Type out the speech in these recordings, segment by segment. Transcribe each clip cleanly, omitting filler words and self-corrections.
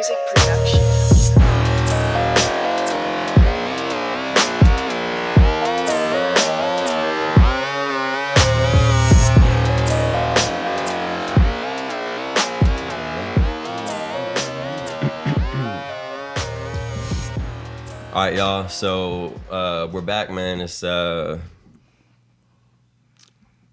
music production. All right, y'all. So we're back, man.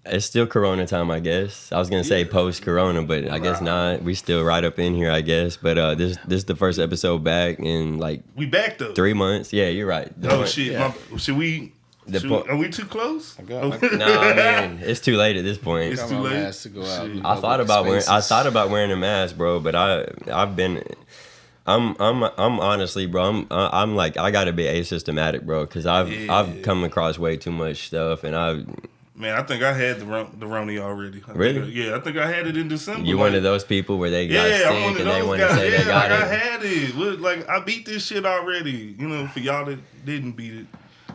It's still Corona time, I guess. I was gonna say post Corona, but I guess not. We still right up in here, I guess. But this is the first episode back in like we back though 3 months. Yeah, you're right. Oh shit! Yeah. Are we too close? Nah, I mean it's too late at this point. It's too late to go out. I thought about wearing a mask, bro. But I'm honestly, bro. I'm like I gotta be asystematic, bro, because I've come across way too much stuff, and Man, I think I had the Roni already. Really? I think I had it in December. You one of those people where they got sick I'm one of and those they want to guys. say they got it? I had it. Look, I beat this shit already. You know, for y'all that didn't beat it,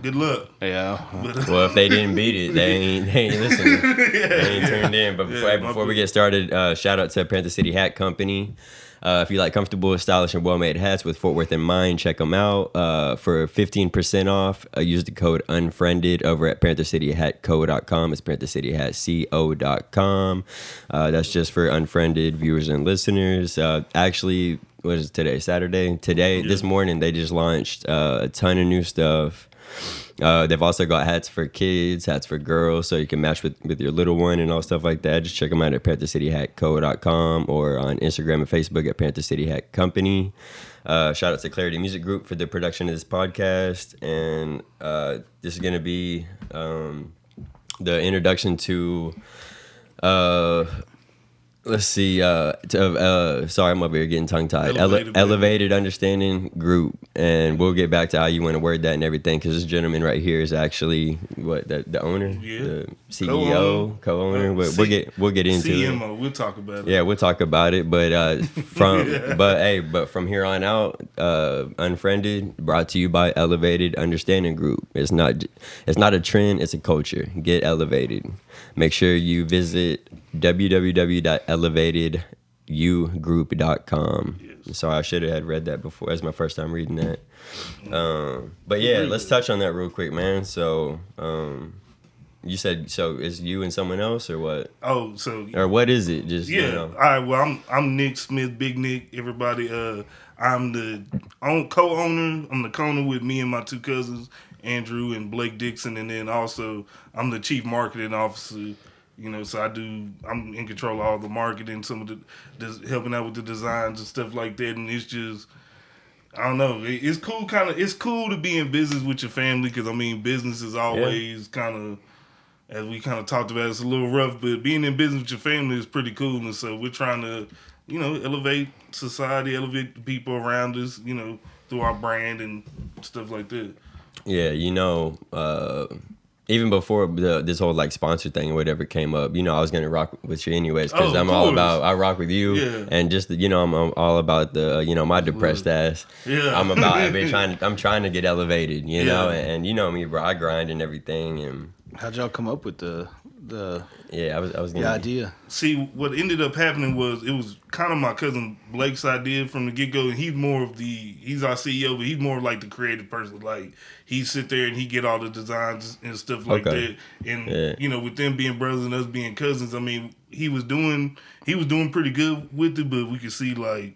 good luck. Yeah. Well, if they didn't beat it, they ain't listening. They ain't tuned in. But before we get started, shout out to Panther City Hat Company. If you like comfortable, stylish, and well-made hats with Fort Worth in mind, check them out. For 15% off, use the code Unfriended over at PantherCityHatCo.com. It's PantherCityHatCo.com. That's just for Unfriended viewers and listeners. Actually, what is it today? Saturday? This morning, they just launched a ton of new stuff. They've also got hats for kids, hats for girls, so you can match with your little one and all stuff like that. Just check them out at PantherCityHatCo.com or on Instagram and Facebook at Panther City Hat Company. Shout out to Klarity Music Group for the production of this podcast. And this is going to be the introduction to... let's see. Sorry, I'm over here getting tongue-tied. Elevated Understanding Group, and we'll get back to how you want to word that and everything. Because this gentleman right here is actually the owner, the CEO, co-owner. We'll get into CMO, it. We'll talk about it. Yeah, we'll talk about it. But from here on out, Unfriended brought to you by Elevated Understanding Group. It's not a trend. It's a culture. Get elevated. Make sure you visit www.elevatedugroup.com. Yes. Sorry, I should have had read that before. That's my first time reading that. But yeah, let's touch on that real quick, man. So, you said it's you and someone else, or what? Or what is it? Just All right. Well, I'm Nick Smith, Big Nick. Everybody. I'm the co-owner. I'm the co-owner with me and my two cousins, Andrew and Blake Dixon, and then also I'm the chief marketing officer. You know, so I'm in control of all the marketing, some of the helping out with the designs and stuff like that. And it's just, I don't know, it's cool. It's cool to be in business with your family because I mean, business is always kind of, as we kind of talked about, it's a little rough. But being in business with your family is pretty cool. And so we're trying to, elevate society, elevate the people around us, through our brand and stuff like that. Yeah, even before this whole like sponsor thing or whatever came up, I was gonna rock with you anyways because I rock with you, and just I'm all about the my depressed ass. Yeah, I'm trying to get elevated, and you know me, bro. I grind and everything. And how'd y'all come up with the idea? See, what ended up happening was it was kind of my cousin Blake's idea from the get go, and he's our CEO, but he's more like the creative person. Like he sit there and he get all the designs and stuff like that. And with them being brothers and us being cousins, I mean, he was doing pretty good with it, but we could see like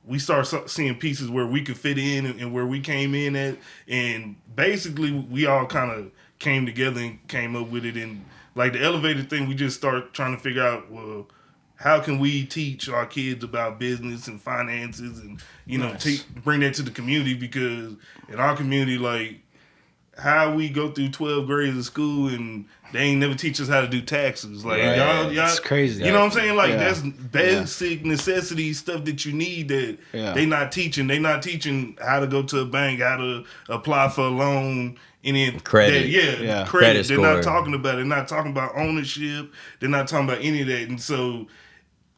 we start seeing pieces where we could fit in and where we came in at, and basically we all kind of came together and came up with it. And like the elevated thing, we just start trying to figure out, well, how can we teach our kids about business and finances and, bring that to the community? Because in our community, like, how we go through 12 grades of school and they ain't never teach us how to do taxes. Like, y'all, it's crazy. You know what I'm saying? Like, that's basic necessity stuff that you need that they not teaching. They not teaching how to go to a bank, how to apply for a loan. And then credit. Credit. They're not talking about it. They're not talking about ownership. They're not talking about any of that. And so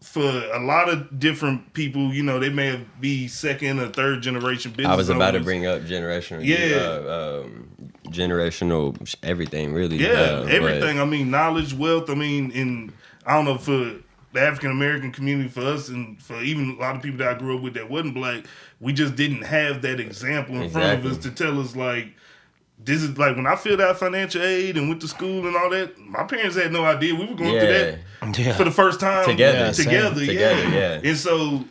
for a lot of different people, they may be second or third generation business owners. I was about to bring up generational. Generational everything, really. Yeah, everything. I mean, knowledge, wealth. I mean, and I don't know, for the African American community, for us, and for even a lot of people that I grew up with that wasn't black, we just didn't have that example in front of us to tell us like, this is like when I filled out financial aid and went to school and all that. My parents had no idea we were going through that for the first time together. And so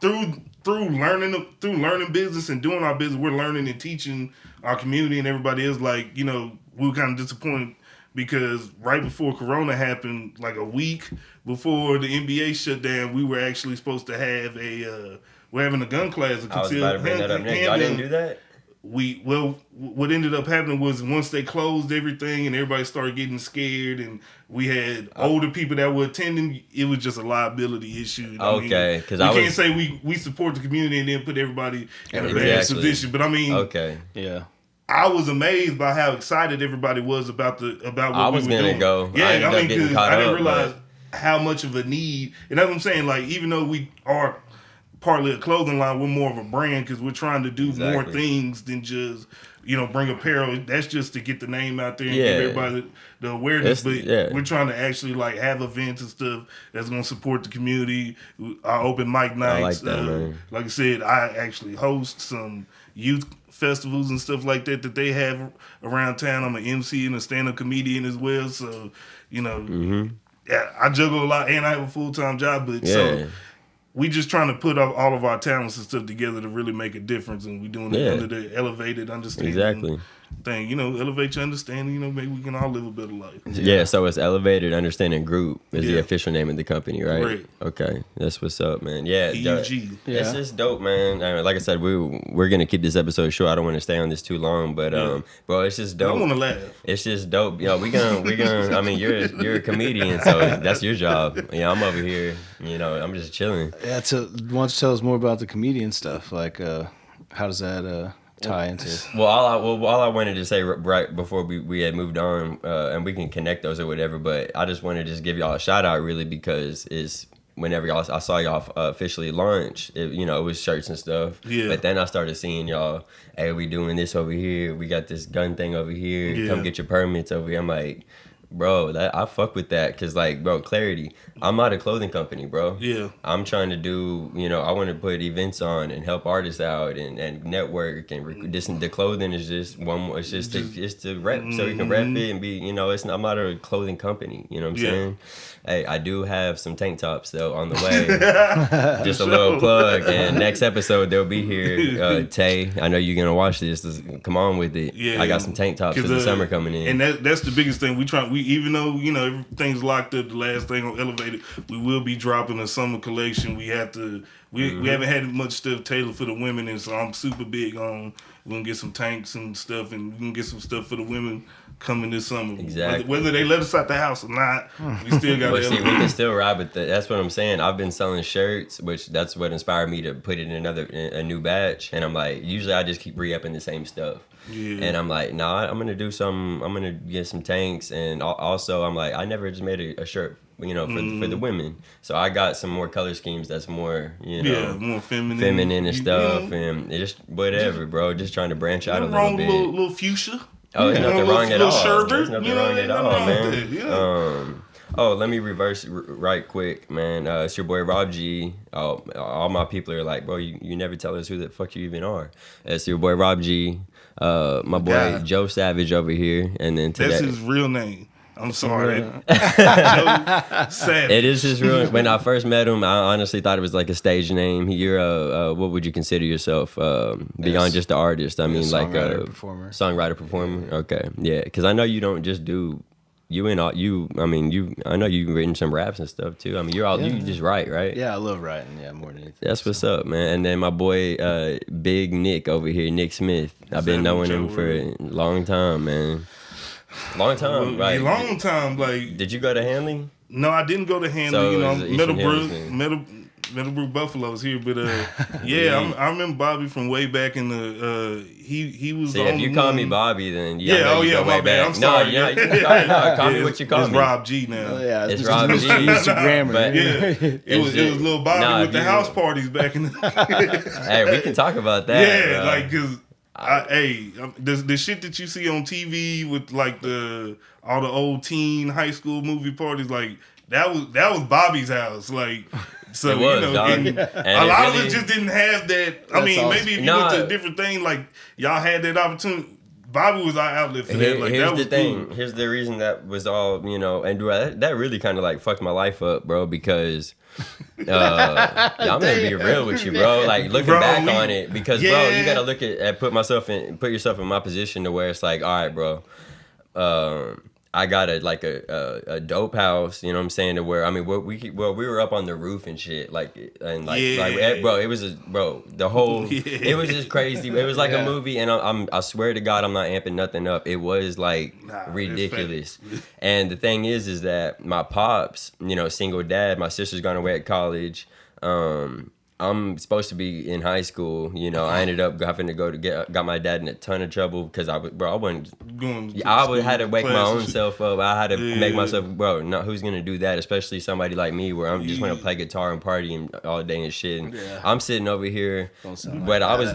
through learning business and doing our business, we're learning and teaching our community and everybody else. Like, you know, we were kind of disappointed because right before Corona happened, like a week before the NBA shut down, we were actually supposed to have we're having a gun class. I was about to bring that up next. Y'all didn't do that? What ended up happening was once they closed everything and everybody started getting scared, and we had older people that were attending, it was just a liability issue. Okay, because we can't say we support the community and then put everybody in a bad position. But I mean, I was amazed by how excited everybody was about what we were doing. I was gonna go. Yeah, I mean, because I didn't realize how much of a need, and that's what I'm saying. Like, even though we are partly a clothing line, we're more of a brand because we're trying to do more things than just, you know, bring apparel. That's just to get the name out there and give everybody the awareness. But we're trying to actually like have events and stuff that's going to support the community. Our open mic nights. Like I said, I actually host some youth festivals and stuff like that they have around town. I'm an MC and a stand-up comedian as well. So, you know, I juggle a lot and I have a full-time job. But so we just trying to put all of our talents and stuff together to really make a difference, and we doing it under the elevated understanding thing. You know, elevate your understanding. You know, maybe we can all live a better life. Yeah, so it's Elevated Understanding Group is the official name of the company, right? Correct. Okay, that's what's up, man. Yeah, EUG. It's just dope, man. Like I said, we're gonna keep this episode short. I don't want to stay on this too long, but bro, it's just dope. I want to laugh. It's just dope. You know, we're gonna. I mean, you're a comedian, so that's your job. Yeah, I'm over here. You know, I'm just chilling. Yeah, why don't you tell us more about the comedian stuff? Like, how does that tie into? Well, all I wanted to say right before we had moved on, and we can connect those or whatever, but I just wanted to just give y'all a shout out really because it's whenever I saw y'all officially launch, it was shirts and stuff. Yeah. But then I started seeing y'all, hey, we doing this over here. We got this gun thing over here. Yeah. Come get your permits over here. I'm like, bro, I fuck with that because, like, bro, Klarity, I'm not a clothing company, bro. Yeah. I'm trying to do, I want to put events on and help artists out and network and the clothing is just one more. It's just to rep so you can rep it and be, I'm not a clothing company. You know what I'm saying? Hey, I do have some tank tops though on the way. Just a little plug. And next episode they'll be here. Tay, I know you're gonna watch this. Come on with it. Yeah. I got some tank tops for the summer coming in. And that's the biggest thing. Even though everything's locked up, the last thing on Elevated, we will be dropping a summer collection. We haven't had much stuff tailored for the women, and so I'm super big on we're gonna get some tanks and stuff, and we're gonna get some stuff for the women coming this summer. Exactly. Whether they let us out the house or not, we still got to. We can still ride with that. That's what I'm saying. I've been selling shirts, which that's what inspired me to put it in a new batch. And I'm like, usually I just keep re-upping the same stuff. Yeah. And I'm like, nah, I'm gonna do something. I'm gonna get some tanks, and also I'm like, I never just made a shirt, for the women. So I got some more color schemes that's more, more feminine and stuff, and just whatever, bro. Just trying to branch out a little bit. Little fuchsia. Oh, there's nothing wrong at all. Sherbet, there's nothing wrong at all, man. Let me reverse right quick, man. It's your boy Rob G. All my people are like, bro, you never tell us who the fuck you even are. It's your boy Rob G. My boy Joe Savage over here, and then today, that's his real name. I'm sorry. It is his real. When I first met him, I honestly thought it was like a stage name. You're what would you consider yourself beyond just the artist? I mean, like a songwriter, performer. Okay, yeah, because I know you don't just do. I know you've written some raps and stuff too. I mean, you just write, right? Yeah, I love writing. Yeah, more than anything. That's what's up, man. And then my boy, Big Nick over here, Nick Smith. I've been knowing him for a long time, man. Long time, right? A long time, like. Did you go to Hanley? No, I didn't go to Hanley. Meadowbrook Buffaloes here, but I remember Bobby from way back in the. He was. See, if you call me Bobby, then my bad. I'm sorry. No, call me what you call me. It's Rob G now. It's Rob G. Instagram, but it was little Bobby with the house parties back in the. Hey, we can talk about that. Yeah, bro. Like because. The shit that you see on TV with like all the old teen high school movie parties, like that was Bobby's house. Like, so It was, dog. and And a lot of really- it just didn't have that. I That's mean, awesome. maybe if you went to a different thing, like y'all had that opportunity. Bobby was our outlet for that. Like, Here's that was the thing. cool. Here's the reason that was all, and that really kind of like fucked my life up, bro, because I'm gonna be real with you, bro. Like looking Bro, back on it, because bro, yeah. you gotta look at put yourself in my position to where it's like, all right, bro. I got a dope house, you know what I'm saying, to where, I mean, we were up on the roof and shit, bro, it was the whole, it was just crazy. It was like a movie, and I swear to God, I'm not amping nothing up. It was like ridiculous. And the thing is that my pops, single dad, my sister's gone away at college. I'm supposed to be in high school. I ended up having to got my dad in a ton of trouble because I wasn't. I had to wake my own self up. I had to make myself, no, who's gonna do that? Especially somebody like me, where I'm just gonna play guitar and party and all day and shit. And I'm sitting over here. What I was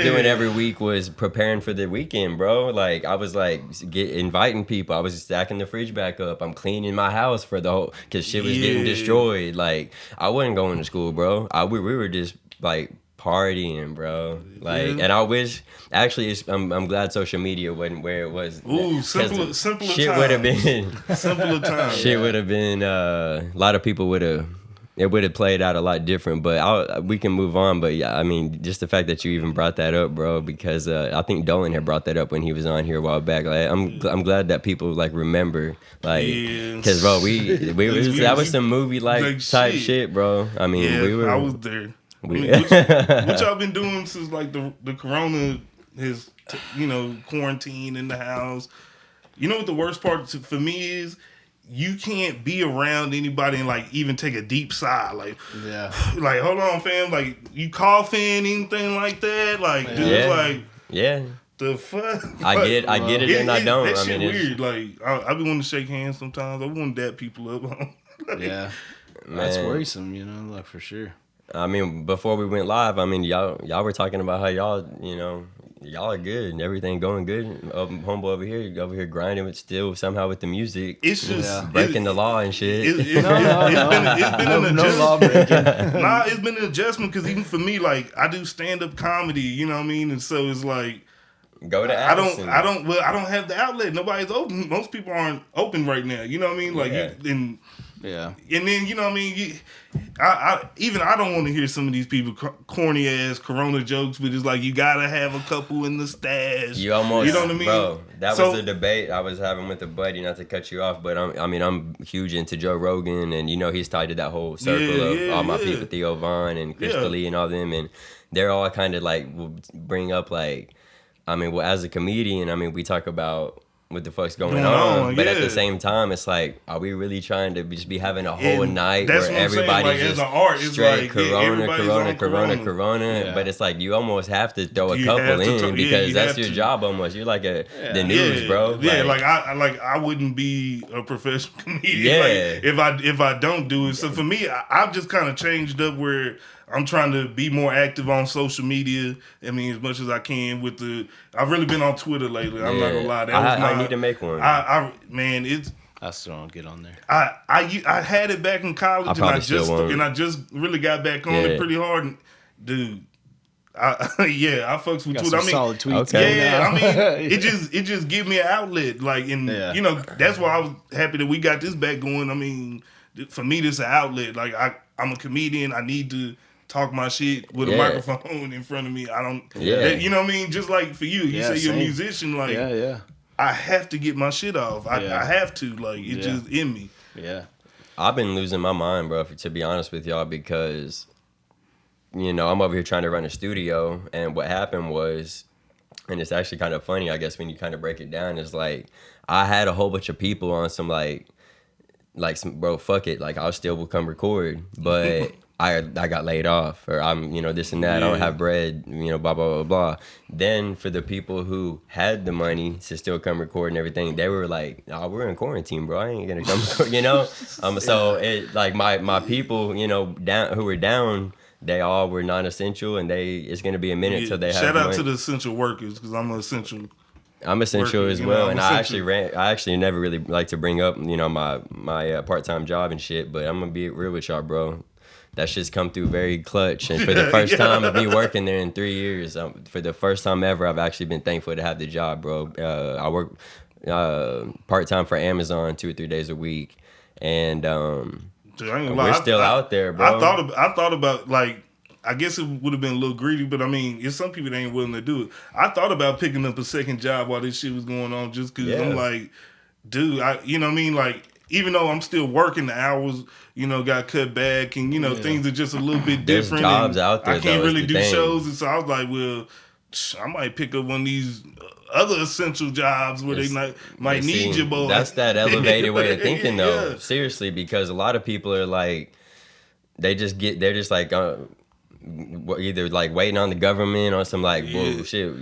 doing every week was preparing for the weekend, bro. Like I was like inviting people. I was stacking the fridge back up. I'm cleaning my house for the whole because shit was getting destroyed. Like I wasn't going to school, bro. We were just like partying, bro. Like, and I wish actually, I'm glad social media wasn't where it was. Ooh, simpler shit times. would have been Simpler times. Shit would have been a lot of people would have. It would have played out a lot different, but we can move on. But yeah, I mean, just the fact that you even brought that up, bro, because I think Dolan had brought that up when he was on here a while back. Like, I'm glad that people like remember, like, because bro, that was some movie like type shit, bro. I mean, I was there. What y'all been doing since like the corona has quarantine in the house? You know what the worst part for me is? You can't be around anybody and like even take a deep sigh. Like, like hold on, fam. Like you coughing, anything like that. Like, dude, like, the fuck. I get it, and I don't. That I shit mean, weird. Like, I be wanting to shake hands sometimes. I want to dap people up. Like, that's worrisome, like for sure. I mean, before we went live, I mean, y'all were talking about how y'all are good and everything going good. Homeboy over here grinding with still somehow with the music. It's just breaking the law and shit. It's been an adjustment. No law breaking. Nah, it's been an adjustment because even for me, like I do stand up comedy, you know what I mean, and so it's like go to Addison. I don't have the outlet. Nobody's open. Most people aren't open right now. You know what I mean? Like and then you know what I mean. I don't want to hear some of these people corny ass corona jokes, but it's like you gotta have a couple in the stash. You almost, you know what I mean, bro. That was the debate I was having with a buddy. Not to cut you off, but I'm huge into Joe Rogan, and he's tied to that whole circle of all my people, Theo Von and Krista Lee and all them, and they're all kind of like will bring up like, I mean, well, as a comedian, I mean, we talk about what the fuck's going on, but at the same time, it's like, are we really trying to just be having a whole night where everybody's just art, it's straight like, corona? But it's like you almost have to throw a couple in because that's your job almost. You're like the news, bro. Yeah, like I wouldn't be a professional comedian if I don't do it. So for me, I've just kind of changed up where I'm trying to be more active on social media. I mean, as much as I can I've really been on Twitter lately. I'm not gonna lie. I need to make one. I still don't get on there. I had it back in college and I just really got back on it pretty hard. And, dude, I fucks with Twitter. I mean, solid tweets. Okay. I mean, it just give me an outlet. Like, and that's why I was happy that we got this back going. I mean, for me, this is an outlet. Like, I'm a comedian. I need to talk my shit with a microphone in front of me. I don't, you know what I mean? Just like for you, you say you're a musician, like, I have to get my shit off. I have to, like, it's just in me. Yeah. I've been losing my mind, bro, to be honest with y'all, because, I'm over here trying to run a studio, and what happened was, and it's actually kind of funny, I guess, when you kind of break it down, is like, I had a whole bunch of people on some, like some, bro, fuck it, like, I still will come record, but I got laid off, or I'm, this and that. I don't have bread, blah, blah, blah, blah. Then for the people who had the money to still come record and everything, they were like, "Oh, we're in quarantine, bro. I ain't gonna come," So it like my people, down who were down, they all were non-essential, and it's gonna be a minute till they have shout out money. to the essential workers because I'm an essential I'm essential working, as you know, well, I'm and essential. I actually never really like to bring up, my part-time job and shit. But I'm gonna be real with y'all, bro. That shit's come through very clutch, and for the first time of me working there in 3 years, for the first time ever, I've actually been thankful to have the job, bro. I work part-time for Amazon 2 or 3 days a week, and Dude, I ain't gonna lie, we're still out there, bro. I thought about like, I guess it would have been a little greedy, but I mean, it's some people that ain't willing to do it. I thought about picking up a second job while this shit was going on, just because Yeah. I'm like, dude, you know what I mean? Like, even though I'm still working, the hours, got cut back, and things are just a little bit There's different. jobs and out there, I can't though, is really the do thing. shows, and so I was like, well, I might pick up one of these other essential jobs where they might need you, boy. That's that elevated way of thinking, though. Yeah. Seriously, because a lot of people are like, they're just like either like waiting on the government or some like, whoa, shit,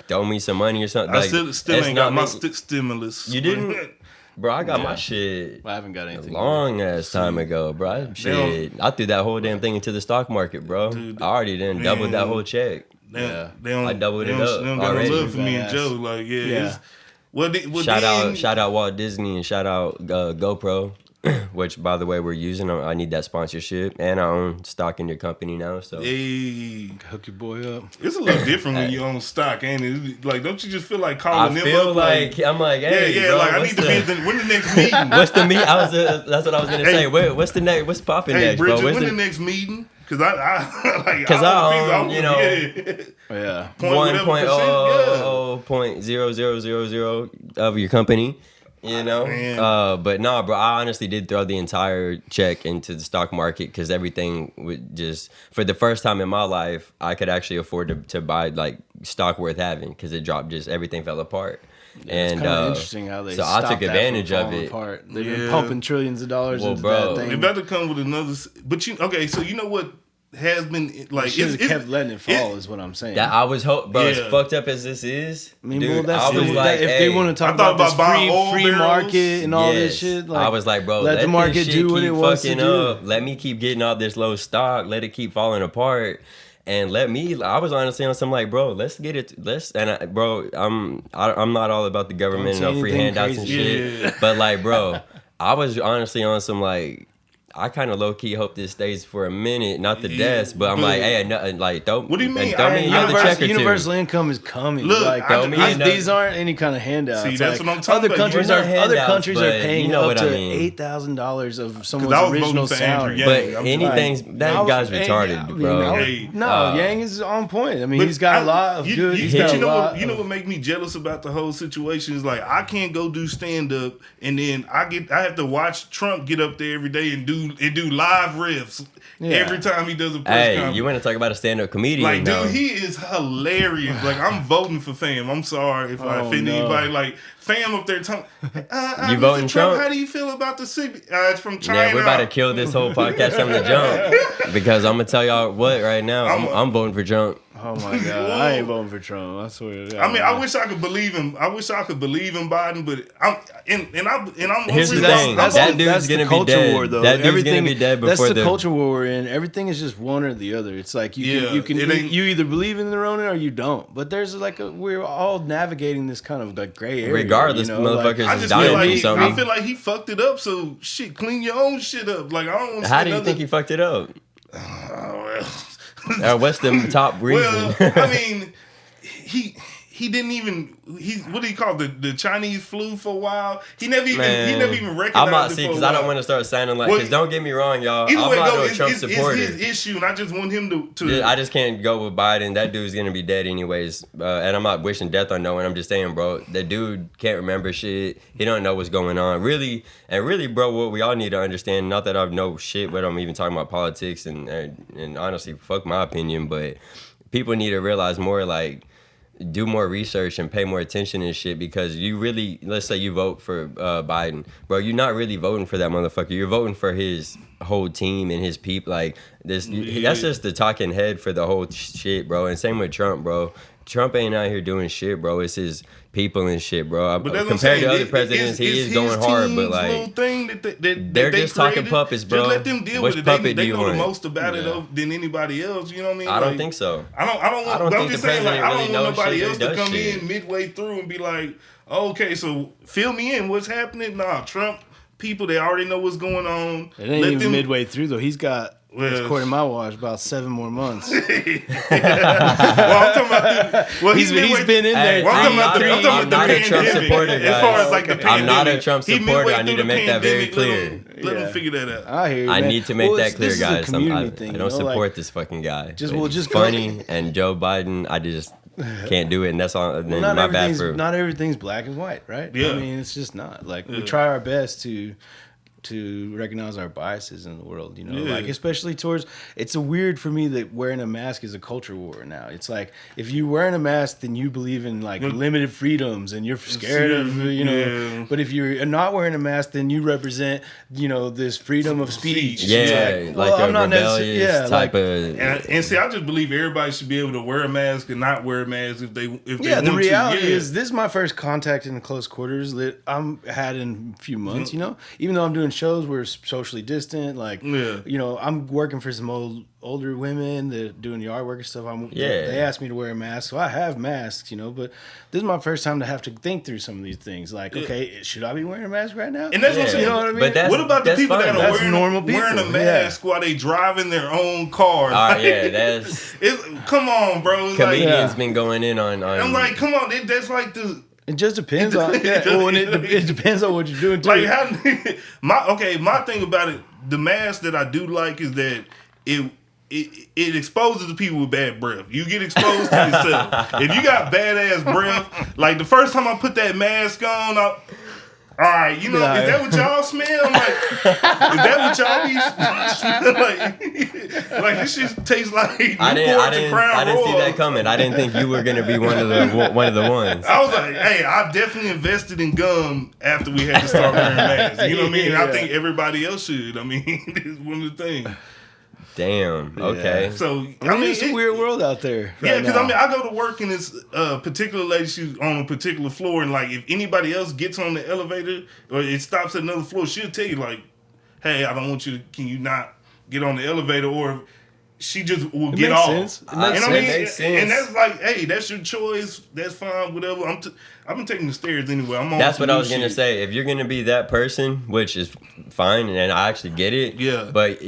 throw me some money or something. I Like, still ain't got my me. stimulus. You didn't? Bro, I got my shit I haven't got a anything. long ass time ago, bro. I threw that whole damn thing into the stock market, bro. Dude, I already done doubled that whole check. Yeah. They don't, I doubled they it don't, up They don't got already. no love for me and Badass. Joe. Like, yeah. Yeah. Shout out Walt Disney and shout out GoPro, which by the way we're using. I need that sponsorship, and I own stock in your company now. So Hey, Hook your boy up. it's a little different when you own stock, ain't it? Like, don't you just feel like I calling them feel up? like I'm like, hey, yeah, bro, like I what's need to be when the next meeting. what's the meet? That's what I was gonna say. Hey. What's the next? What's popping Hey, next, Bridget, bro? when the next meeting? Because I like, 'Cause I own, Yeah. 1.0000 of your company, Man. but nah, bro, I honestly did throw the entire check into the stock market because everything would just, for the first time in my life, I could actually afford to buy like stock worth having because it dropped, just everything fell apart. It's And kind of interesting how they so I stopped took that from advantage of falling it. apart. They've been Yeah. pumping trillions of dollars Well, into bro, that They thing. about to come with another. But so you know what has been like? Should have kept letting it fall, is what I'm saying. That I was bro, as Yeah. fucked up as this is, I mean, dude, well, that's I was the, like, if hey, they want to talk I thought about this about buying oil free barrels. market and all this yes. shit, like, I was like, bro, let the market this shit do what keep it wants to fucking do. up. Let me keep getting all this low stock. Let it keep falling apart. And I was honestly on some like, bro, let's get it. I'm not all about the government Don't and say free anything handouts and crazy. shit. But like, bro, I was honestly on some like, I kind of low key hope this stays for a minute, not the death, but I'm like, hey, like, don't. What do you mean? Throw me another check or two. Universal income is coming. Look, like, I- I- these aren't any kind of handouts. See, that's Like, what I'm talking other about. countries You're are not handouts, but paying you know up what to I mean. $8,000 of I someone's was original voting for Andrew salary. Yang. But I'm just anything's that guy's retarded, bro. Hey, Yang is on point. I mean, But he's got a lot of good. He's got you a know lot. what? You know what make me jealous about the whole situation is like I can't go do stand up and then I have to watch Trump get up there every day and do live riffs every time he does a press Hey, conference. you want to talk about a stand-up comedian? Like, though. dude, he is hilarious. Like, I'm voting for Fam. I'm sorry if I offend no. anybody. Like, Fam up there talking. You Mr. voting Trump? How do you feel about the city? It's from China. Yeah, we're about to kill this whole podcast from the jump because I'm gonna tell y'all what right now. I'm voting for Trump. Oh my god, I ain't voting for Trump. I swear. I mean, I wish I could believe him. I wish I could believe in Biden, but I'm Here's the really- thing. I'm That voting- dude's gonna be culture dead. war, though. That dude's gonna be dead before That's the culture war we're in. Everything is just one or the other. It's like you either believe in the Rona or you don't. But there's like we're all navigating this kind of like gray area. Regardless, motherfuckers I is just dying feel like from something. I feel like he fucked it up. So shit, clean your own shit up. Like I don't want to. How do you think he fucked it up? Oh, What's the top reason? well, I mean, he didn't even what do you call the Chinese flu for a while? He never even recognized. I'm not it see for a because I don't while. want to start sounding like. Well, Because don't get me wrong, y'all. Either I'm way, not go. no It's Trump his supporter. issue, and I just want him to. I just can't go with Biden. That dude's gonna be dead anyways. And I'm not wishing death on no one. I'm just saying, bro, that dude can't remember shit. He don't know what's going on. Really, bro, what we all need to understand, not that I know shit, but I'm even talking about politics and honestly, fuck my opinion, but people need to realize more, like, do more research and pay more attention and shit, because you really, let's say you vote for Biden, bro, you're not really voting for that motherfucker. You're voting for his whole team and his people. Like this, that's just the talking head for the whole shit, bro. And same with Trump, bro. Trump ain't out here doing shit, bro. It's his people and shit, bro. But that's compared to other presidents, he is going hard, but like thing they're just talking puppets, bro. Just let them deal with it. They know the most about it than anybody else. You know what I mean? I don't think so. I don't think the president I don't want nobody else to come in midway through and be like, okay, so fill me in. What's happening? Nah, Trump people, they already know what's going on. It ain't even midway through though. He's got, according to my watch, about 7 more months. Well, I'm talking about he's been in there. I'm not a Trump supporter, guys. As far as like the pandemic, I'm not a Trump supporter. I need to make that very clear. Let him figure that out. I hear you, I need to make that clear, guys. I don't support this fucking guy. Just funny and Joe Biden. I just can't do it, and that's all. Then my bad for not everything's black and white, right? Yeah. I mean, it's just not. Like we try our best to recognize our biases in the world, you know, like especially towards. It's a weird for me that wearing a mask is a culture war now. It's like if you wearing a mask, then you believe in like limited freedoms and you're scared of, you know. Yeah. But if you're not wearing a mask, then you represent, you know, this freedom of speech. Yeah, like a rebellious type of. And see, I just believe everybody should be able to wear a mask and not wear a mask if they want to. The reality is, this is my first contact in close quarters that I'm had in a few months. You know, even though I'm doing shows we're socially distant, like you know, I'm working for some older women that doing yard work and stuff. They asked me to wear a mask, so I have masks, you know, but this is my first time to have to think through some of these things, like okay, should I be wearing a mask right now? And that's what I'm saying. You know what I mean? But what about the people that are wearing a mask while they driving their own cars? Come on, bro. It's comedians been going in on I'm like, come on, that's like the. It just depends on it depends on what you're doing too. Like my thing about it, the mask that I do like is that it exposes the people with bad breath. You get exposed to yourself. If you got badass breath, like the first time I put that mask on, all right, you know, is that what y'all smell? Like, is that what y'all be smelling? Like this shit tastes like I didn't see that coming. I didn't think you were gonna be one of the ones. I was like, hey, I definitely invested in gum after we had to start wearing masks. You know what I mean? I think everybody else should. I mean, it's one of the things. Damn. Okay. So I mean, it's a weird world out there. Yeah, because I mean, I go to work and this particular lady, she's on a particular floor, and like if anybody else gets on the elevator or it stops at another floor, she'll tell you like, "Hey, I don't want you to. Can you not get on the elevator?" Or she just will get off. Sense. It makes sense. And that's like, hey, that's your choice. That's fine. Whatever. I've been taking the stairs anyway. I'm on. That's what I was gonna say. If you're gonna be that person, which is fine, and I actually get it. Yeah. But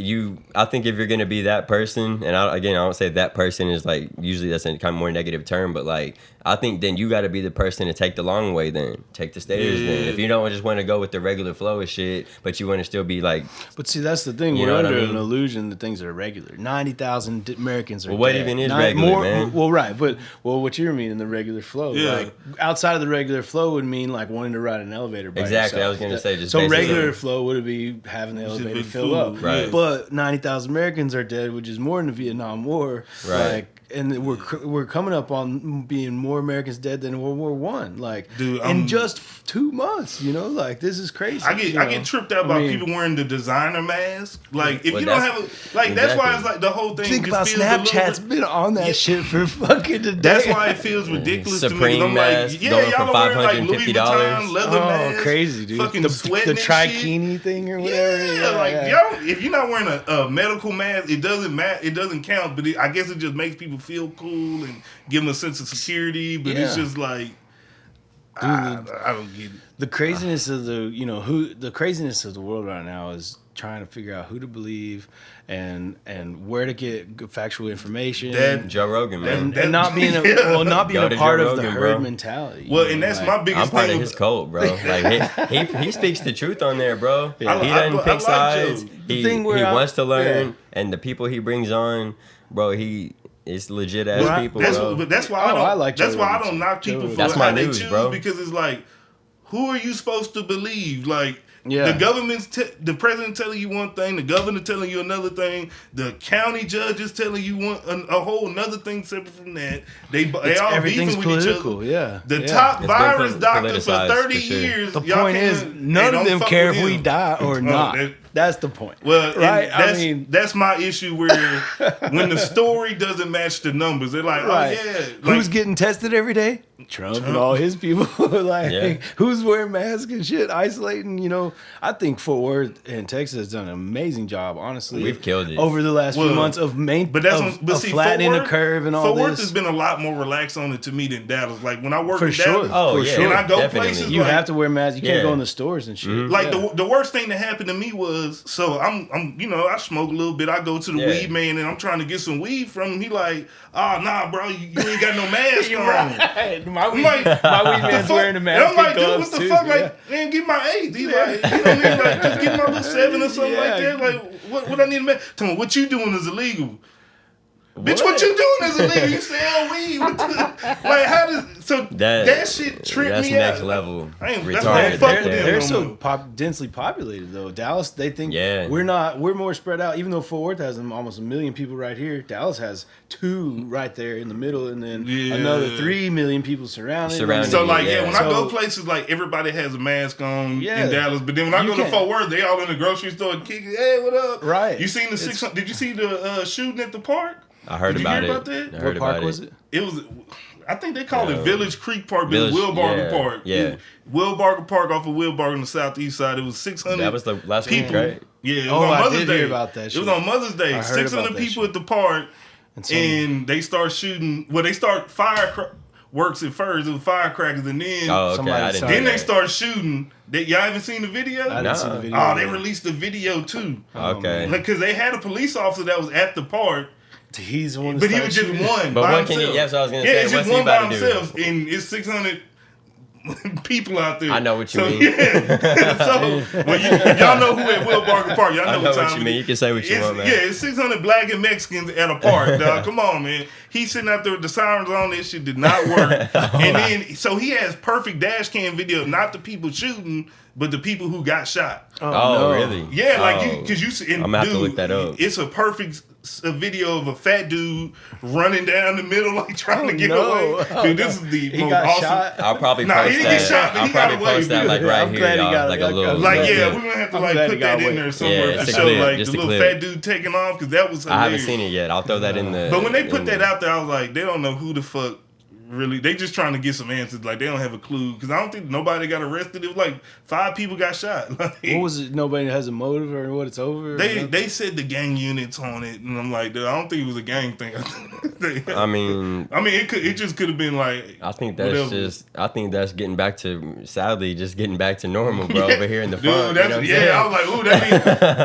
I think if you're gonna be that person, and I don't say that person is like usually that's a kind of more negative term, but like I think then you got to be the person to take the long way. Then take the stairs. Yeah. Then if you don't just want to go with the regular flow of shit, but you want to still be like. But see, that's the thing. We're under an illusion that things are regular. 90,000 Americans are. Well, what dead. even is regular, man? Well, right, but what you're meaning the regular flow? Yeah. Like outside of the regular flow would mean like wanting to ride an elevator by exactly. yourself. I was gonna say just so regular flow would be having the elevator fill up. Right. But 90,000 Americans are dead, which is more than the Vietnam War. Right. Like, and we're coming up on being more Americans dead than World War I. Like, dude, in just 2 months, you know, like this is crazy. I get tripped out by people wearing the designer mask. Like, if you don't have that's why it's like the whole thing. Think about Snapchat's been on that shit for fucking today. That's why it feels ridiculous Supreme to me. I'm mask like, going y'all for wearing like Louis $550. Vuitton leather mask. Crazy, dude. Fucking sweating the trikini thing or whatever. Y'all, if you're not wearing a medical mask, it doesn't matter. It doesn't count. But I guess it just makes people feel cool and give them a sense of security. But it's just like, I don't get it. The craziness of the craziness of the world right now is trying to figure out who to believe and where to get factual information. Joe Rogan, man, and not being a part of the herd mentality. Well, and that's my biggest thing. I'm part of his cult, bro. Like he speaks the truth on there, bro. Yeah. He doesn't pick sides. He wants to learn, and the people he brings on, bro, it's legit ass people, bro. But that's why I don't knock people for how they choose, bro. Because it's like, who are you supposed to believe? Like, the government's, the president telling you one thing, the governor telling you another thing, the county judge is telling you a whole another thing separate from that. They all beefing with each other. Yeah. The top virus doctor for 30 years. The point is, none of them care if we die or not. That's the point. Well, right? That's my issue where when the story doesn't match the numbers, they're like, right. oh yeah. Who's getting tested every day? Trump and all his people. Who's wearing masks and shit, isolating, I think Fort Worth and Texas has done an amazing job, honestly. We've killed it. Over the last few months of flattening the curve and all Fort this. Worth has been a lot more relaxed on it to me than Dallas. Like when I work in sure. Dallas, and I go places, you have to wear masks. You can't go in the stores and shit. Mm-hmm. Like the worst thing that happened to me was, so I'm I smoke a little bit. I go to the weed man and I'm trying to get some weed from him. He like, nah, bro, you ain't got no mask on. Right. My weed man's wearing a mask. And I'm like, dude, what the fuck? Like, man, give my 8. He like, just give my little 7 or something like that. Like, what I need a mask? Tell me, what you doing is illegal. Bitch, what you doing is illegal. You sell weed. Like, how does that shit trip me out? That's next level. They're so densely populated though. Dallas, they think we're more spread out. Even though Fort Worth has almost 1 million people right here, Dallas has 2 right there in the middle, and then another 3 million people surrounded. So like, when I go places, like everybody has a mask on in Dallas, but then when I go to Fort Worth, they all in the grocery store kicking. Hey, what up? Right. You seen the 600? Did you see the shooting at the park? I heard about it. That? What park was it? It was, I think they called it Village Creek Park, but Will Barker Park. Yeah. Will Barker Park off of Will Barker on the southeast side. It was 600. That was the last people. Week, right? Yeah, it was on Mother's Day. Hear about that shit. It was on Mother's Day. 600 people at the park, and they start shooting. Well, they start fireworks at first. It was firecrackers, and then then they start shooting. Y'all haven't seen the video? I didn't see the video. Oh, they released the video too. Okay. Because they had a police officer that was at the park. He's the one, but he was just one. But by what can himself. you? Yes, I was gonna say. It's just one by himself, and it's 600 people out there. I know what you mean. If y'all know who at Will Barker Park, y'all know what you mean. You can say what you want, man. Yeah, it's 600 black and Mexicans at a park, dog. Come on, man. He's sitting out there with the sirens on. This shit did not work. And then, so he has perfect dash cam video, not the people shooting, but the people who got shot. Oh, no. Really? Yeah, like because you see, I'm gonna have to look that up. It's a perfect video of a fat dude running down the middle, like trying to get away. Dude, this is the most awesome. Shot? I'll probably post he didn't get shot, but I'll he got probably away. post that like right here, y'all, like a little. Like we're gonna have to like put that in there somewhere to show like the little fat dude taking off because that was hilarious. I haven't seen it yet. I'll throw that in the. But when they put that out there, I was like, they don't know who the fuck. Really, they just trying to get some answers. Like they don't have a clue because I don't think nobody got arrested. It was like 5 people got shot. Like, what was it? Nobody has a motive or what it's over. They said the gang units on it, and I'm like, dude, I don't think it was a gang thing. I mean, it just could have been like. I think that's getting back to getting back to normal, bro. Over here in the front. I was like, ooh,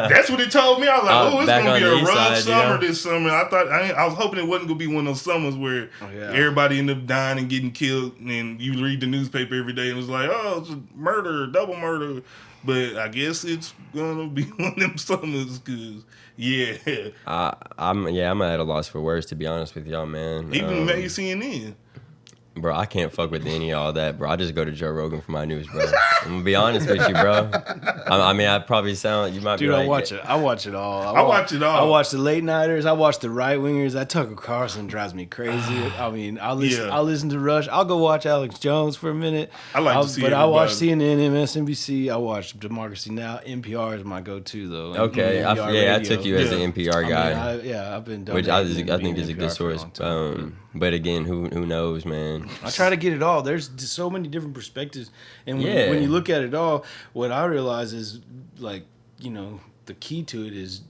that's what it told me. I was like, it's gonna be a rough summer this summer. I was hoping it wasn't gonna be one of those summers where everybody ended up dying and getting killed, and you read the newspaper every day and it's like, oh, it's a murder, double murder. But I guess it's gonna be one of them summers because I'm at a loss for words, to be honest with y'all, man. Even maybe CNN. Bro, I can't fuck with any of all that, bro. I just go to Joe Rogan for my news, bro. I'm gonna be honest with you, bro. I mean, I probably sound, you might be like... I watch it. I watch it all. I watch it all. I watch the late nighters. I watch the right wingers. That Tucker Carlson drives me crazy. I mean, I'll listen to Rush. I'll go watch Alex Jones for a minute. I like to see everybody. I watch CNN, MSNBC. I watch Democracy Now. NPR is my go-to, though. Okay. I took you as an NPR guy. I've been... Which I think is a good source. But again, who knows, man? I try to get it all. There's so many different perspectives, and when you look at it all, what I realize is, like, the key to it is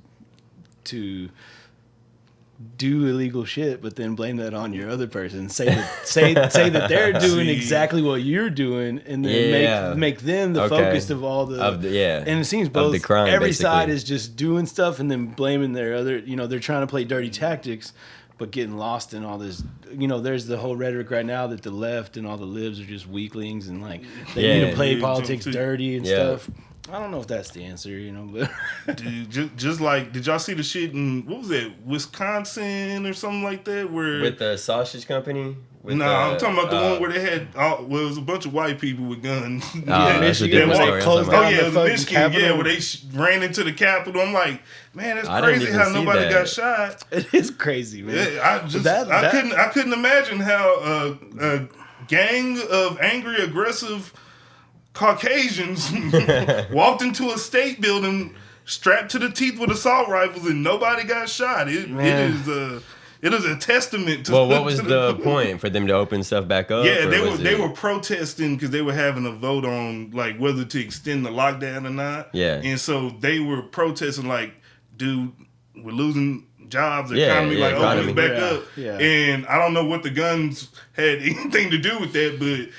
to do illegal shit, but then blame that on your other person. Say that they're doing exactly what you're doing, and then make them the focus of all the And it seems both the crime, every basically. Side is just doing stuff and then blaming their other. They're trying to play dirty tactics. But getting lost in all this, there's the whole rhetoric right now that the left and all the libs are just weaklings and like they need to play politics dirty and stuff. I don't know if that's the answer, but dude, just like, did y'all see the shit in what was it, Wisconsin or something like that, where with the sausage company? I'm talking about the one where they had it was a bunch of white people with guns. Michigan, where they closed down it was Michigan, where they ran into the Capitol. I'm like, man, that's crazy how nobody got shot. It is crazy, man. Yeah, I couldn't imagine how a gang of angry, aggressive Caucasians walked into a state building strapped to the teeth with assault rifles, and nobody got shot. It is a testament to. Well, what was the point for them to open stuff back up? Yeah, they were protesting because they were having a vote on like whether to extend the lockdown or not. Yeah, and so they were protesting like, dude, we're losing jobs, the economy, open it back up. Yeah. And I don't know what the guns had anything to do with that, but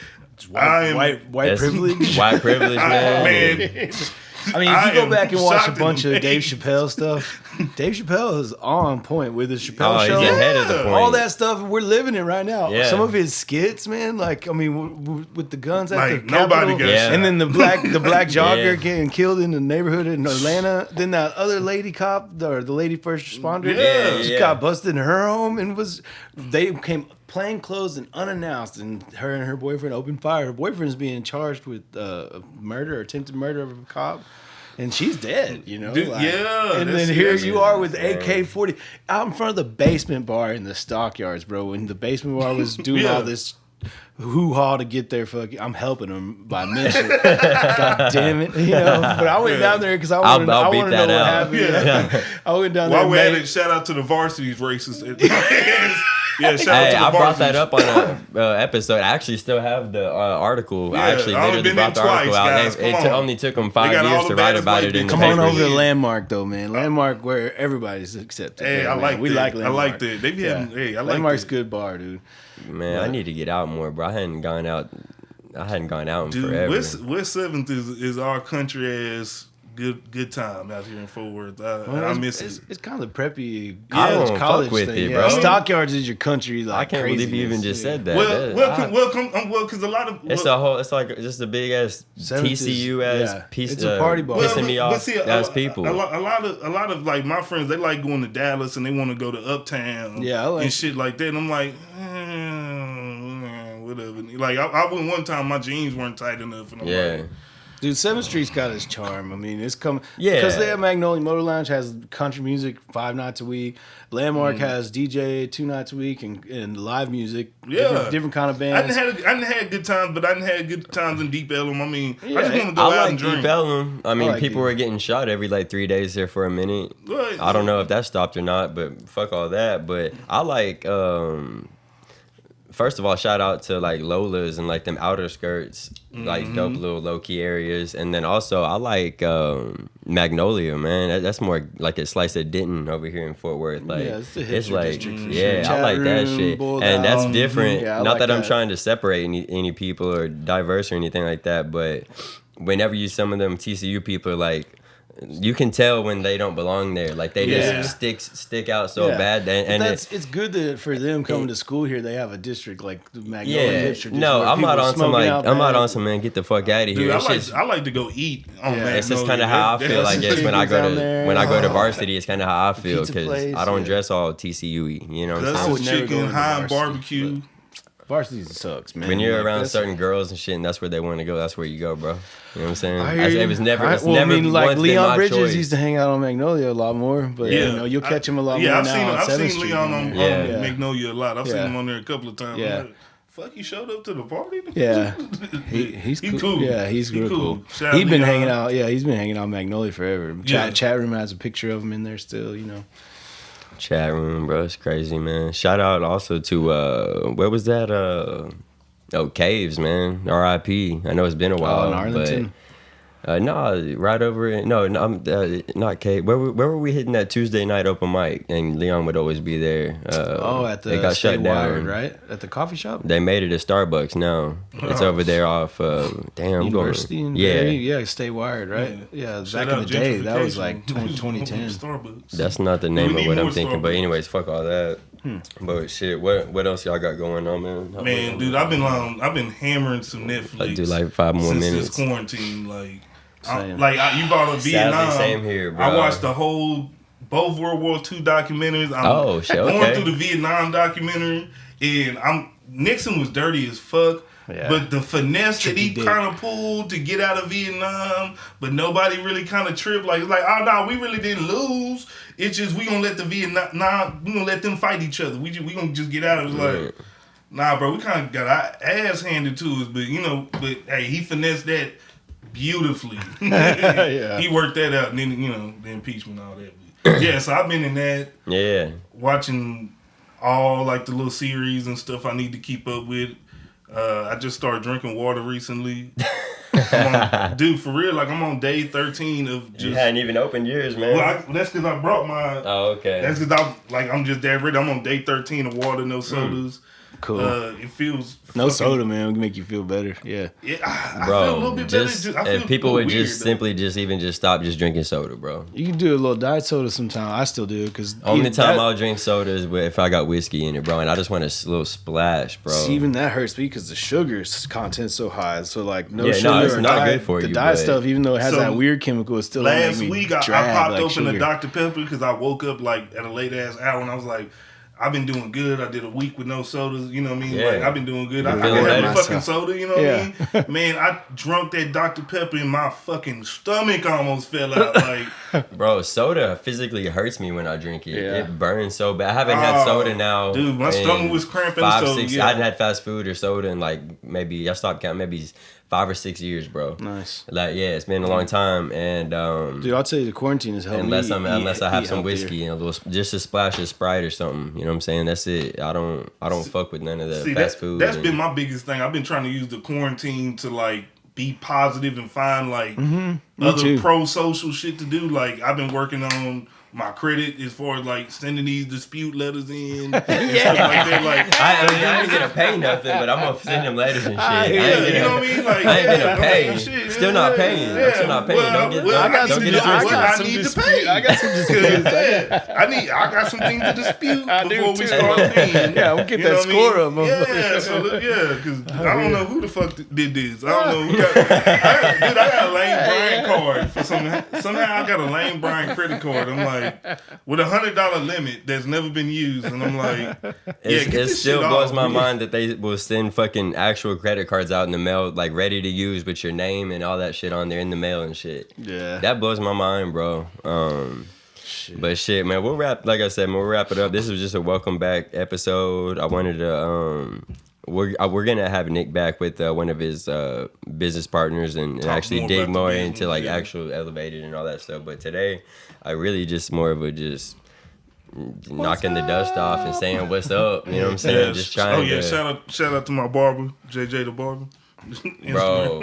white privilege. White privilege, man. I mean, if you go back and watch a bunch of Dave Chappelle stuff, Dave Chappelle is on point with his Chappelle show. He's ahead of the point. All that stuff, we're living it right now. Yeah. Some of his skits, man, like, I mean, with the guns at the nobody Capitol, got shot. and then the black jogger getting killed in the neighborhood in Atlanta. Then that other lady cop, or the lady first responder, she got busted in her home and they came plain clothes and unannounced, and her boyfriend opened fire. Her boyfriend's being charged with murder or attempted murder of a cop. And she's dead, you know. Dude, and then here you are with AK-40 out in front of the basement bar in the stockyards, bro. When the basement bar was doing all this hoo-ha to get there, I'm helping them by mission. God damn it, you know. But I went down there because I wanted to know what happened. Yeah. I went down there. While we're at it, shout out to the varsity's races. Yeah, shout out to the I brought that up on an episode. I actually still have the article. I actually literally brought the article out. It only took them 5 years to write about it in the paper. Come on over to Landmark, though, man. Landmark where everybody's accepted. Hey, I like that. We like Landmark. I like that. They be having, hey, I like Landmark's that. good bar, dude. Man, I need to get out more, bro. I hadn't gone out in forever. West 7th is our country ass good time out here in Fort Worth. I miss it. It's kind of the preppy college with thing. It, bro. Stockyards is your country. Like, I can't believe you even just said that. Well, because a lot of it's like just a big ass TCU ass piece. It's a party bar. Pissing me off as people. A lot of like my friends, they like going to Dallas and they want to go to Uptown. And shit like that. And I'm like, whatever. Like I went one time, my jeans weren't tight enough, and I'm like. Dude, 7th Street's got its charm. I mean, it's coming. Yeah. Because they have Magnolia Motor Lounge, has country music 5 nights a week. Landmark has DJ 2 nights a week and live music. Yeah. Different kind of bands. I didn't have good times, but I didn't have good times in Deep Ellum. I mean, I just want to go out and drink. Deep Ellum. I mean, people were getting shot every like 3 days there for a minute. Right. I don't know if that stopped or not, but fuck all that. But I like... First of all, shout out to like Lola's and like them outer skirts, like dope little low key areas, and then also I like Magnolia, man. That's more like a slice of Denton over here in Fort Worth. Like it's like I like that shit, and that's different. Not that I'm trying to separate any people or diverse or anything like that, but whenever you some of them TCU people like. You can tell when they don't belong there. Like they just stick out so bad. And it's good that for them coming to school here, they have a district like the Magnolia district. No, I'm not on some man. Get the fuck out of here. Dude, I like to go eat. It's just kind of how I feel. I guess when I go to varsity, it's kind of how I feel because I don't dress all TCU-y. You know what I'm saying? Chicken, high barbecue. Varsity sucks, man. When you're around certain girls and shit, and that's where they want to go, that's where you go, bro. You know what I'm saying? It was never. I mean, like Leon Bridges used to hang out on Magnolia a lot more, but you know, you'll catch him a lot more now. I've seen Leon on Magnolia a lot. I've seen him on there a couple of times. Yeah. Fuck, you showed up to the party? Yeah. He's cool. Yeah, he's real cool. He's been hanging out. Yeah, he's been hanging out Magnolia forever. Chat room has a picture of him in there still, you know. Chat room, bro. It's crazy, man. Shout out also to where was that? Caves, man. R.I.P. I know it's been a while. In Arlington? No, right over in not Cave. Where were we hitting that Tuesday night open mic? And Leon would always be there. At the they got shut down, right? At the coffee shop. They made it a Starbucks now. It's over there off. University. Stay Wired, right? Yeah, back in the day, that was like 2010. Starbucks. That's not the name of what I'm thinking. Starbucks. But anyways, fuck all that. But shit, what else y'all got going on, man? Man, dude, I've been hammering some Netflix. Like, do like 5 more minutes. Since this quarantine, you brought up Vietnam. Same here, bro. I watched both World War II documentaries. I'm going through the Vietnam documentary, and Nixon was dirty as fuck. Yeah. But the finesse that he kind of pulled to get out of Vietnam, but nobody really kind of tripped. Like, it's like, oh no, we really didn't lose. It's just we gonna let we gonna let them fight each other. We gonna just get out of it. Like, nah, bro, we kind of got our ass handed to us. But hey, he finessed that beautifully. Yeah. He worked that out, and then the impeachment and all that. But yeah, so I've been in that. Yeah. Watching all like the little series and stuff I need to keep up with. I just started drinking water recently. Dude, for real, like I'm on day 13 of just. You hadn't even opened yours, man. Well, that's because I brought my. Oh, okay. That's because I'm just that ready. I'm on day 13 of water, no sodas. Cool. It feels no soda, man. It'll make you feel better. Yeah. Yeah, I bro, feel a little bit better. If people would weird, just simply just stop just drinking soda, bro. You can do a little diet soda sometime. I still do because only time I'll drink soda is if I got whiskey in it, bro, and I just want a little splash, bro. See, even that hurts me because the sugar content's so high. So like sugar. No, it's not diet, good for you. The diet stuff, even though it has that weird chemical, it's still last make me week I popped open a Dr. Pepper because I woke up like at a late ass hour and I was like, I've been doing good. I did a week with no sodas. You know what I mean? Yeah. Like I've been doing good. I feeling had a myself. fucking soda. You know what I mean? Man, I drunk that Dr. Pepper and my fucking stomach almost fell out. Like, bro, soda physically hurts me when I drink it. Yeah. It burns so bad. I haven't had soda now. Dude, my stomach was cramping. 5, so, 6. yeah. I hadn't had fast food or soda in like maybe I stopped counting maybe 5 or 6 years, bro. Nice. Like it's been a long time, and dude, I'll tell you, the quarantine has helped unless me. I have some whiskey and just a splash of Sprite or something. You know what I'm saying? That's it. I don't fuck with none of that fast food. That's been my biggest thing. I've been trying to use the quarantine to like be positive and find like other pro-social shit to do. Like I've been working on my credit as far as like sending these dispute letters in. And stuff like that. Like I ain't gonna pay nothing, but I'm gonna send them letters and shit. You know what I mean? Like I ain't gonna pay. Still not paying. I'm still not paying. Don't get I need to pay. I got some disputes. I got some things to dispute before we start paying. Yeah, we'll get that score up. Yeah, because I don't know who the fuck did this. I don't know. I got a Lane Bryant card for somehow I got a Lane Bryant credit card. I'm like, with $100 limit that's never been used, and I'm like, it still blows my mind that they will send fucking actual credit cards out in the mail, like ready to use with your name and all that shit on there in the mail and shit. Yeah, that blows my mind, bro. But shit, man, we'll wrap it up. This was just a welcome back episode. I wanted to we're gonna have Nick back with one of his business partners and actually dig more into like actual elevated and all that stuff. But today, I really just more of a just knocking the dust off and saying what's up. You know what I'm saying? Yes. Just trying. Shout out to my barber, JJ the barber. Bro,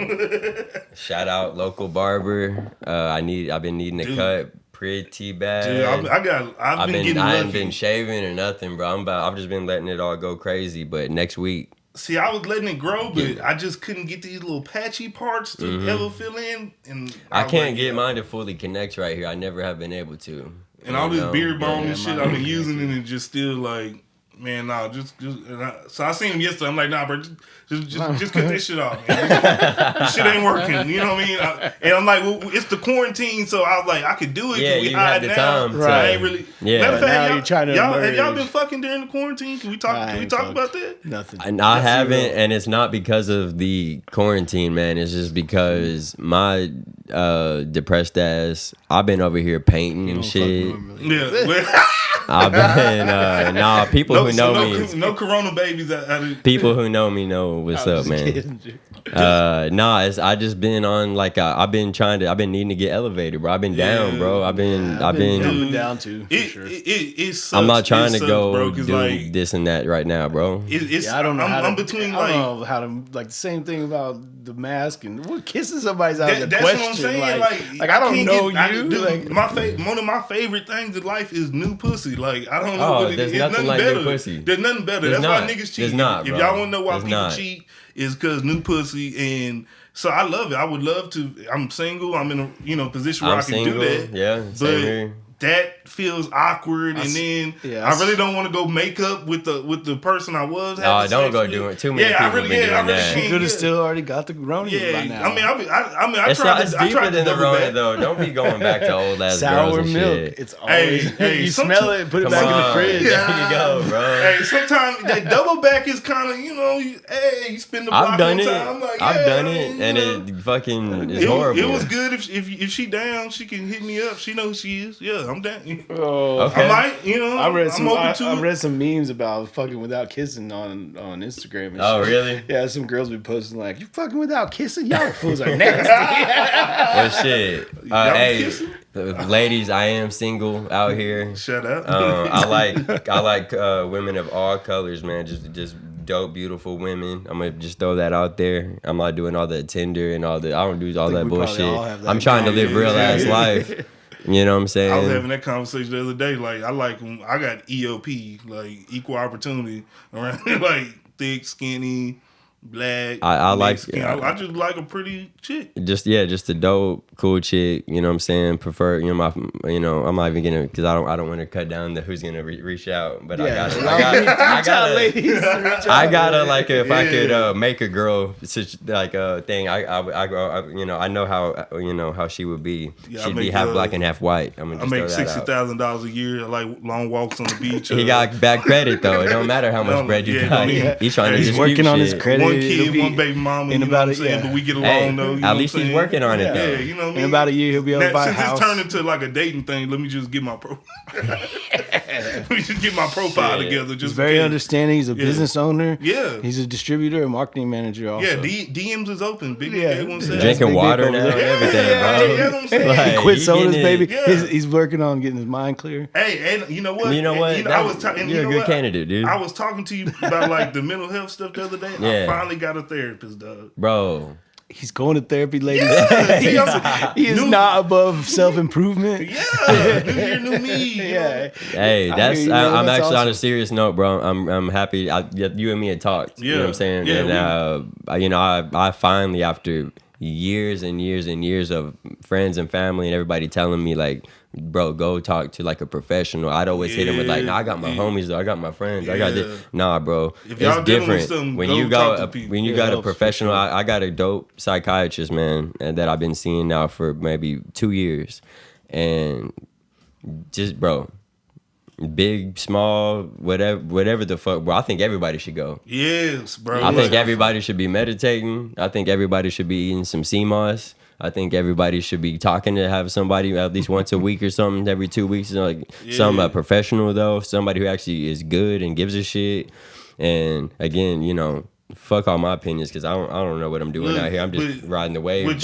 shout out local barber. I've been needing a cut pretty bad. Dude, I've been getting lucky. I ain't been shaving or nothing, bro. I've just been letting it all go crazy. But next week. See, I was letting it grow, but I just couldn't get these little patchy parts to ever fill in. And I can't get mine to fully connect right here. I never have been able to. And all this beard balm and shit I've been using it and just still like, man, nah, so I seen him yesterday. I'm like, nah, bro, just cut this shit off, man. This shit ain't working. You know what I mean? And I'm like, well, it's the quarantine, so I was like, I could do it. Yeah, we you had the time. Right. I ain't really. Yeah. Matter of fact, have y'all been fucking during the quarantine? Can we talk? About that? Nothing. I haven't, and it's not because of the quarantine, man. It's just because my depressed ass. I've been over here painting and shit. Yeah. I've been people who know me. No corona babies out people who know me know what's up, man. I just been on like I've been needing to get elevated, bro. I've been down, bro. I've been down too. For sure. It sucks. I'm not trying to go bro, do like, this and that right now, bro. I don't know. I'm between I don't know how to like the same thing about the mask and what kissing somebody's out of the that's question. What I'm saying. Like I don't know you. Dude, one of my favorite things in life is new pussy. Like I don't know what it is. There's nothing like better. New pussy. There's nothing better. That's why niggas cheat. Not, if y'all want to know why people cheat, is because new pussy. And so I love it. I would love to. I'm single. I'm in a position where I can do that. Yeah, same here. That feels awkward, and then I really don't want to go make up with the person I was. No, don't go do it. Too many people been doing that. You could have still already got the Rona by now. I it's deeper than the Rona though. Don't be going back to old ass sour girls and milk. Shit. It's always you smell it, put it back in the fridge. There you go, bro. Hey, sometimes that double back is kind of you spend the block I've done on it. time. Like, I've done it, and it fucking is horrible. It was good if she down, she can hit me up. She knows who she is. Yeah, I'm down. Oh, Okay. I might, I read some. open to I it. read some memes about fucking without kissing on Instagram. And Oh, shit. really? Yeah, some girls be posting like, "You fucking without kissing? Y'all fools are nasty." Well, shit. Y'all Hey, kissing? ladies, I am single out here. Shut up. I like women of all colors, man. Just dope, beautiful women. I'm gonna just throw that out there. I'm not doing all the Tinder and all the. I don't do all that we probably all bullshit. have that I'm trying to live real ass yeah. life. You know what I'm saying? I was having that conversation the other day. Like, I like when I got EOP, like equal opportunity around, like thick, skinny, black. I like. skin. I just like a pretty chick. Just a dope, cool chick. You know what I'm saying? Prefer, I'm not even gonna, because I don't want to cut down the who's gonna reach out. But I gotta, ladies. I gotta like if I could make a girl such like a thing. I know how she would be. Yeah, She'd be half black and half white. I'm gonna I just make throw that out. $60,000 a year. I like long walks on the beach. He got bad credit though. It don't matter how much bread you got. He's trying to He's dispute working on his shit. credit. one It'll kid, be- one baby mama. in You know about what I'm it, saying? yeah. But we get along Hey, though. You know at what least I'm he's saying? working on it Yeah, though. you know what I mean? In about a year, he'll be able to buy a Since house. it's turned into like a dating thing, let me just get my let me just get my profile Shit. together. Just He's very in case. understanding. He's a business owner. Yeah. He's a distributor, a marketing manager also. Yeah, DMs is open. Big Yeah. everyone says. Drinking Big water dick now over and there. everything, Yeah, bro. you know what I'm saying? Like, He quit you sodas, getting baby. it. Yeah. He's working on getting his mind clear. Hey, and you know what? You know what? I was talking. You're a good candidate, dude. I was talking to you about like the mental health stuff the other day. Yeah. I finally got a therapist, dog. Bro. He's going to therapy, ladies. Yeah. He is not above self-improvement. Yeah, new year, new me. You know? Hey, I that's hear you, man. I'm That's actually on awesome. a serious note, bro. I'm happy. You and me had talked. You know what I'm saying? Yeah, And I finally, after years and years and years of friends and family and everybody telling me like, bro, go talk to like a professional. I'd always hit him with like, nah, I got my homies though. I got my friends. I got this. Nah, bro. If y'all It's dealing with different something, when go you talk got to people. when you It got a helps for professional. sure. I got a dope psychiatrist, man, and that I've been seeing now for maybe 2 years, and just bro. Big, small, whatever the fuck, bro. I think everybody should go. Yes, bro. I think everybody should be meditating. I think everybody should be eating some sea moss. I think everybody should be talking to have somebody at least once a week or something, every 2 weeks. Like some professional though, somebody who actually is good and gives a shit. And again, fuck all my opinions because I don't know what I'm doing out here. I'm just riding the wave. What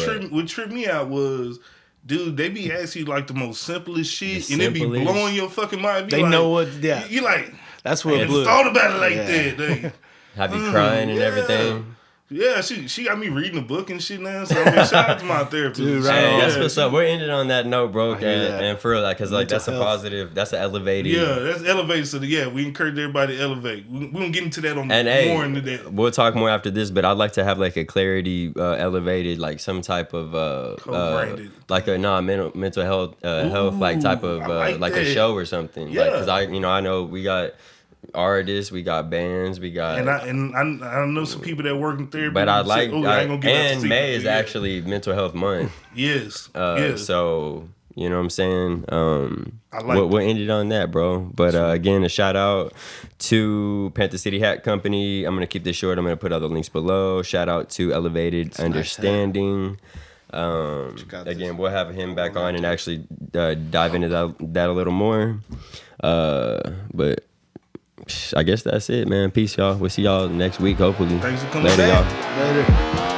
tripped me out was, dude, they be asking you like the most simplest shit, and it be simplest. blowing your fucking mind. They like, know what. Yeah, You like, that's what I it never blew. thought about it like Yeah. that. Like, have you crying and everything. Yeah, she got me reading a book and shit now. So shout out to my therapist. Dude, right Hey, on. that's what's up. We're ending on that note, bro. hear that. And for real, like, cause like Mental that's a health. positive, that's an elevated. Yeah, that's elevated. So we encourage everybody to elevate. We don't get into that And more into that. hey, we'll talk more after this, but I'd like to have like a Klarity elevated, like some type of Co-branded. like a mental health like type of I like a that. show or something. Yeah. Like, cause I know we got artists, we got bands, we got. And I know some people that work in therapy. but I like, ain't gonna give out the and secret. May is Yeah. actually Mental Health Month. Yes. Yes. So you know what I'm saying. I like we'll end it on that, bro. But again, a shout out to Panther City Hat Company. I'm gonna keep this short. I'm gonna put all the links below. Shout out to Elevated Understanding. Again, we'll have him back on and actually dive into that a little more. But I guess that's it, man. Peace, y'all. We'll see y'all next week, hopefully. Thanks for coming Later, back. y'all. Later.